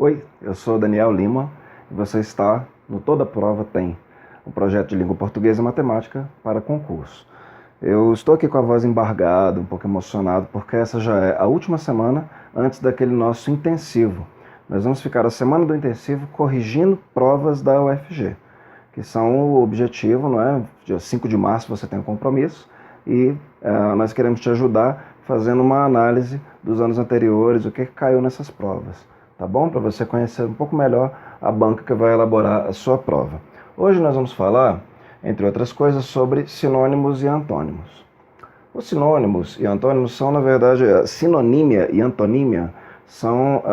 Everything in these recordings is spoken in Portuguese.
Oi, eu sou Daniel Lima e você está no Toda Prova Tem, um projeto de língua portuguesa e matemática para concurso. Eu estou aqui com a voz embargada, um pouco emocionado, porque essa já é a última semana antes daquele nosso intensivo. Nós vamos ficar a semana do intensivo corrigindo provas da UFG, que são o objetivo, não é? Dia 5 de março você tem um compromisso e nós queremos te ajudar fazendo uma análise dos anos anteriores, o que caiu nessas provas. Tá bom? Para você conhecer um pouco melhor a banca que vai elaborar a sua prova. Hoje nós vamos falar, entre outras coisas, sobre sinônimos e antônimos. Os sinônimos e antônimos são, na verdade, sinonímia e antonímia são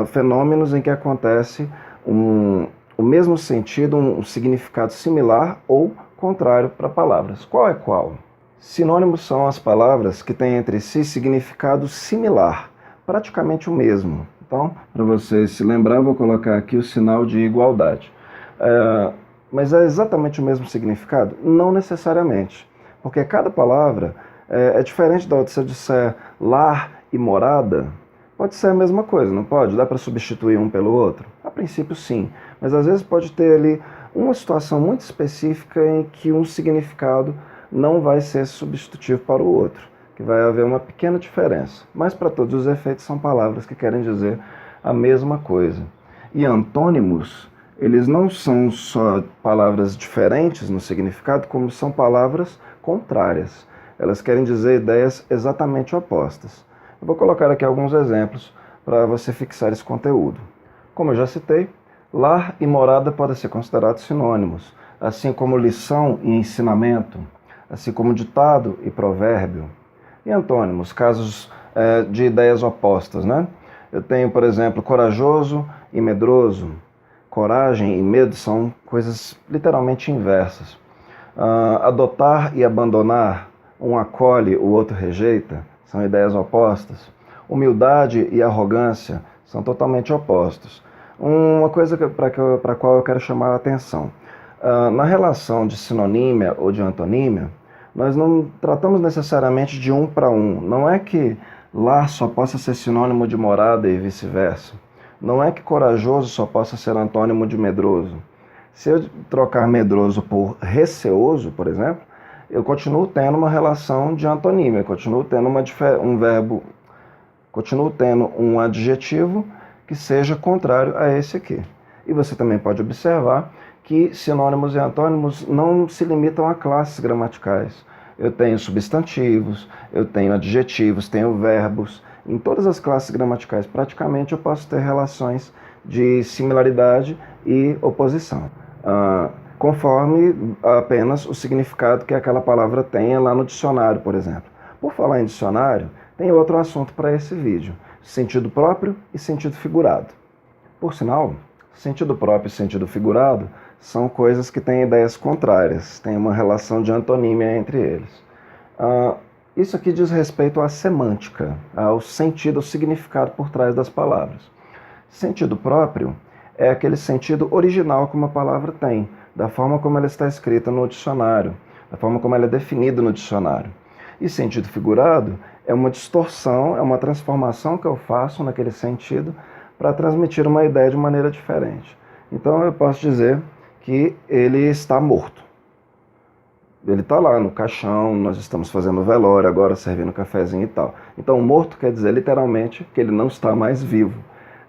fenômenos em que acontece o mesmo sentido, um significado similar ou contrário para palavras. Qual é qual? Sinônimos são as palavras que têm entre si significado similar, praticamente o mesmo. Então, para você se lembrar, eu vou colocar aqui o sinal de igualdade. Mas é exatamente o mesmo significado? Não necessariamente, porque cada palavra é diferente da outra. Se eu disser lar e morada, pode ser a mesma coisa, não pode? Dá para substituir um pelo outro? A princípio, sim, mas às vezes pode ter ali uma situação muito específica em que um significado não vai ser substitutivo para o outro, que vai haver uma pequena diferença. Mas para todos os efeitos são palavras que querem dizer a mesma coisa. E antônimos, eles não são só palavras diferentes no significado, como são palavras contrárias. Elas querem dizer ideias exatamente opostas. Eu vou colocar aqui alguns exemplos para você fixar esse conteúdo. Como eu já citei, lar e morada podem ser considerados sinônimos, assim como lição e ensinamento, assim como ditado e provérbio. E antônimos, casos de ideias opostas, né? Eu tenho, por exemplo, corajoso e medroso. Coragem e medo são coisas literalmente inversas. Adotar e abandonar, um acolhe, o outro rejeita, são ideias opostas. Humildade e arrogância são totalmente opostos. Uma coisa para a qual eu quero chamar a atenção. Na relação de sinonímia ou de antonímia, nós não tratamos necessariamente de um para um. Não é que lar só possa ser sinônimo de morada e vice-versa. Não é que corajoso só possa ser antônimo de medroso. Se eu trocar medroso por receoso, por exemplo, eu continuo tendo uma relação de antonímia, continuo tendo continuo tendo um adjetivo que seja contrário a esse aqui. E você também pode observar que sinônimos e antônimos não se limitam a classes gramaticais. Eu tenho substantivos, eu tenho adjetivos, tenho verbos. Em todas as classes gramaticais, praticamente, eu posso ter relações de similaridade e oposição, conforme apenas o significado que aquela palavra tenha lá no dicionário, por exemplo. Por falar em dicionário, tem outro assunto para esse vídeo: sentido próprio e sentido figurado. Por sinal, sentido próprio e sentido figurado são coisas que têm ideias contrárias, tem uma relação de antonímia entre eles. Isso aqui diz respeito à semântica, ao sentido, ao significado por trás das palavras. Sentido próprio é aquele sentido original que uma palavra tem, da forma como ela está escrita no dicionário, da forma como ela é definida no dicionário. E sentido figurado é uma distorção, é uma transformação que eu faço naquele sentido para transmitir uma ideia de maneira diferente. Então eu posso dizer que ele está morto. Ele está lá no caixão, nós estamos fazendo velório agora, servindo cafezinho e tal. Então morto quer dizer literalmente que ele não está mais vivo,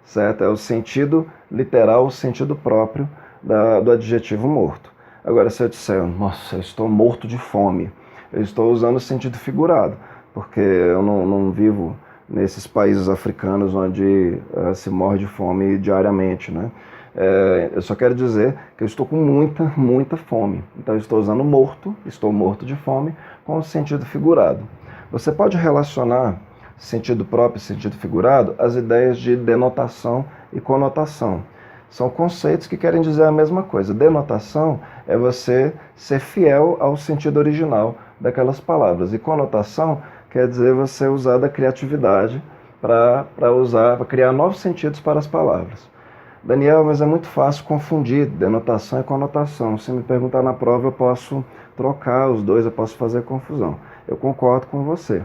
certo? É o sentido literal, o sentido próprio do adjetivo morto. Agora se eu disser, nossa, eu estou morto de fome, eu estou usando o sentido figurado, porque eu não vivo nesses países africanos onde se morre de fome diariamente, né? Eu só quero dizer que eu estou com muita fome. Então eu estou usando morto, estou morto de fome, com o sentido figurado. Você pode relacionar sentido próprio e sentido figurado às ideias de denotação e conotação. São conceitos que querem dizer a mesma coisa. Denotação é você ser fiel ao sentido original daquelas palavras. E conotação quer dizer você usar da criatividade para criar novos sentidos para as palavras. Daniel, mas é muito fácil confundir denotação e conotação. Se me perguntar na prova, eu posso trocar os dois, eu posso fazer confusão. Eu concordo com você.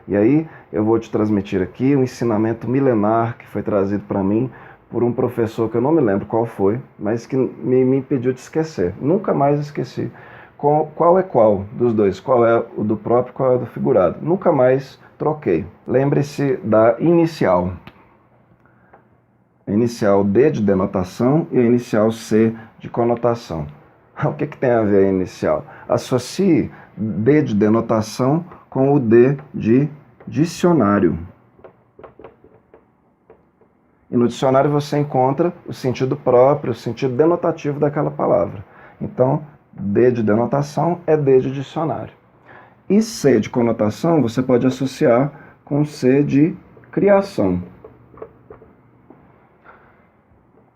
E aí eu vou te transmitir aqui um ensinamento milenar que foi trazido para mim por um professor que eu não me lembro qual foi, mas que me impediu de esquecer. Nunca mais esqueci qual é qual dos dois, qual é o do próprio, qual é o do figurado. Nunca mais troquei. Lembre-se da inicial. A inicial D de denotação e a inicial C de conotação. O que tem a ver a inicial? Associe D de denotação com o D de dicionário. E no dicionário você encontra o sentido próprio, o sentido denotativo daquela palavra. Então, D de denotação é D de dicionário. E C de conotação você pode associar com C de criação.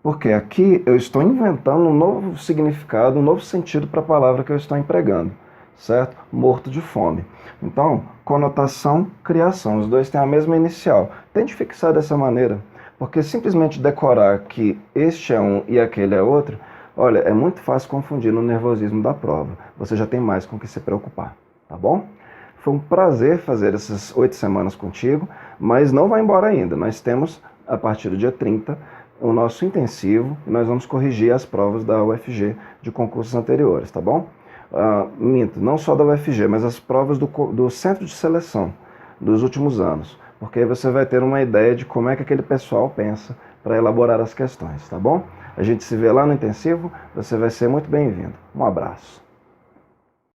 Porque aqui eu estou inventando um novo significado, um novo sentido para a palavra que eu estou empregando, certo? Morto de fome. Então, conotação, criação, os dois têm a mesma inicial. Tente fixar dessa maneira, porque simplesmente decorar que este é um e aquele é outro, olha, é muito fácil confundir no nervosismo da prova. Você já tem mais com o que se preocupar, tá bom? Foi um prazer fazer essas 8 semanas contigo, mas não vai embora ainda. Nós temos, a partir do dia 30, o nosso intensivo, e nós vamos corrigir as provas da UFG de concursos anteriores, tá bom? Minto, não só da UFG, mas as provas do centro de seleção dos últimos anos, porque aí você vai ter uma ideia de como é que aquele pessoal pensa para elaborar as questões, tá bom? A gente se vê lá no intensivo, você vai ser muito bem-vindo. Um abraço.